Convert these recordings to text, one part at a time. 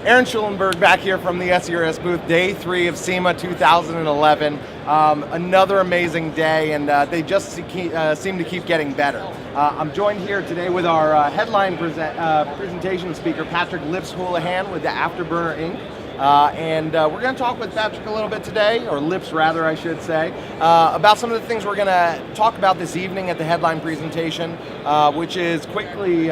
Aaron Schulenberg back here from the SCRS booth, day 3 of SEMA 2011. Another amazing day, and they just seem to keep getting better. I'm joined here today with our headline presentation speaker, Patrick Lips Houlihan with the Afterburner Inc. And we're going to talk with Patrick a little bit today, or Lips rather I should say, about some of the things we're going to talk about this evening at the headline presentation, which is quickly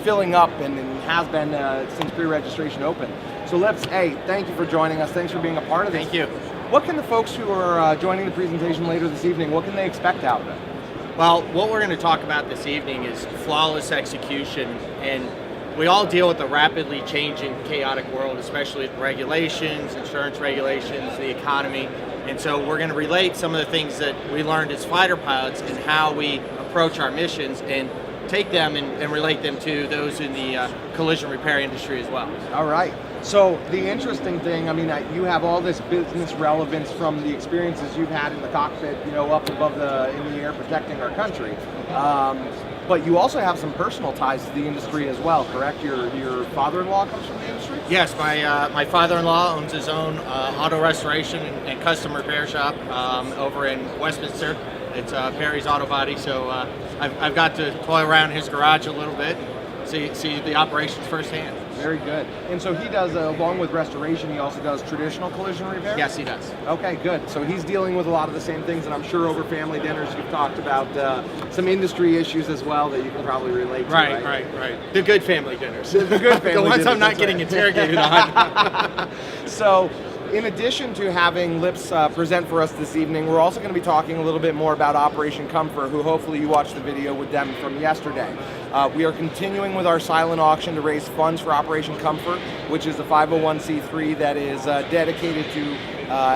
filling up and has been since pre-registration open. So Lips, hey, thank you for joining us. Thanks for being a part of this. Thank you. What can the folks who are joining the presentation later this evening, what can they expect out of it? Well, what we're going to talk about this evening is flawless execution, and we all deal with a rapidly changing, chaotic world, especially with regulations, insurance regulations, the economy. And so we're going to relate some of the things that we learned as fighter pilots and how we approach our missions and take them and relate them to those in the collision repair industry as well. All right. So the interesting thing, I mean, you have all this business relevance from the experiences you've had in the cockpit, you know, up above in the air protecting our country. But you also have some personal ties to the industry as well, correct? Your father-in-law comes from the industry? Yes, my father-in-law owns his own auto restoration and custom repair shop over in Westminster. It's Perry's Auto Body, so I've got to toy around his garage a little bit, see the operations firsthand. Very good. And so he does, along with restoration, he also does traditional collision repair? Yes, he does. Okay, good. So he's dealing with a lot of the same things, and I'm sure over family dinners you've talked about some industry issues as well that you can probably relate to. Right. The good family dinners. The good family the ones dinners, I'm not getting interrogated on. So, in addition to having Lips present for us this evening, we're also going to be talking a little bit more about Operation Comfort, who hopefully you watched the video with them from yesterday. We are continuing with our silent auction to raise funds for Operation Comfort, which is a 501c3 that is dedicated to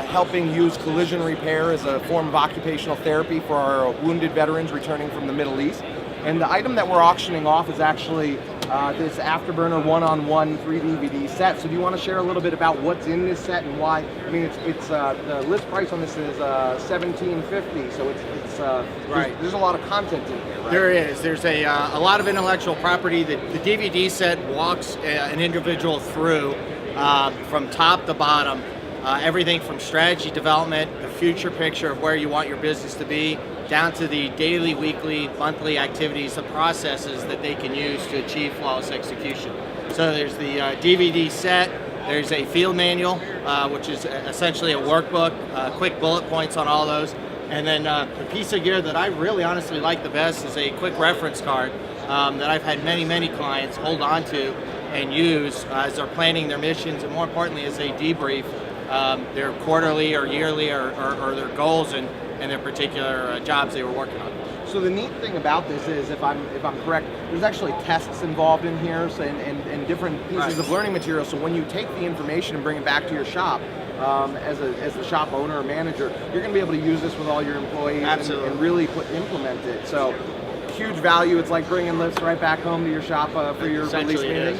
helping use collision repair as a form of occupational therapy for our wounded veterans returning from the Middle East. And the item that we're auctioning off is actually this Afterburner one-on-one 3-DVD set. So do you want to share a little bit about what's in this set and why? I mean, it's the list price on this is $17.50, so it's right. There's a lot of content in here, right? There is. There's a lot of intellectual property. The DVD set walks an individual through from top to bottom, everything from strategy development, the future picture of where you want your business to be, down to the daily, weekly, monthly activities, the processes that they can use to achieve flawless execution. So there's the DVD set, there's a field manual, which is essentially a workbook, quick bullet points on all those, and then the piece of gear that I really honestly like the best is a quick reference card that I've had many clients hold on to and use as they're planning their missions, and more importantly as they debrief their quarterly or yearly or their goals and their particular jobs they were working on. So the neat thing about this is, if I'm correct, there's actually tests involved in here, so, and different pieces of learning material. So when you take the information and bring it back to your shop, as the shop owner or manager, you're going to be able to use this with all your employees and really implement it. So huge value. It's like bringing Lips right back home to your shop for your release meeting.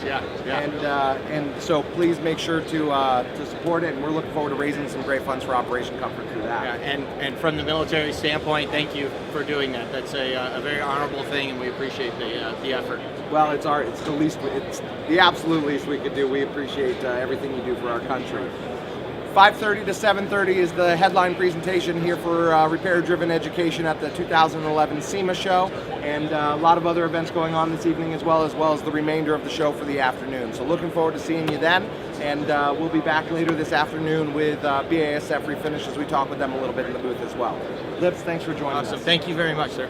And so please make sure to support it, and we're looking forward to raising some great funds for Operation Comfort through that. Yeah, and from the military standpoint, thank you for doing that. That's a very honorable thing, and we appreciate the effort. Well, it's the absolute least we could do. We appreciate everything you do for our country. 5:30 to 7:30 is the headline presentation here for repair-driven education at the 2011 SEMA show, and a lot of other events going on this evening as well as the remainder of the show for the afternoon. So looking forward to seeing you then, and we'll be back later this afternoon with BASF Refinish as we talk with them a little bit in the booth as well. Lips, thanks for joining us. Awesome. Thank you very much, sir.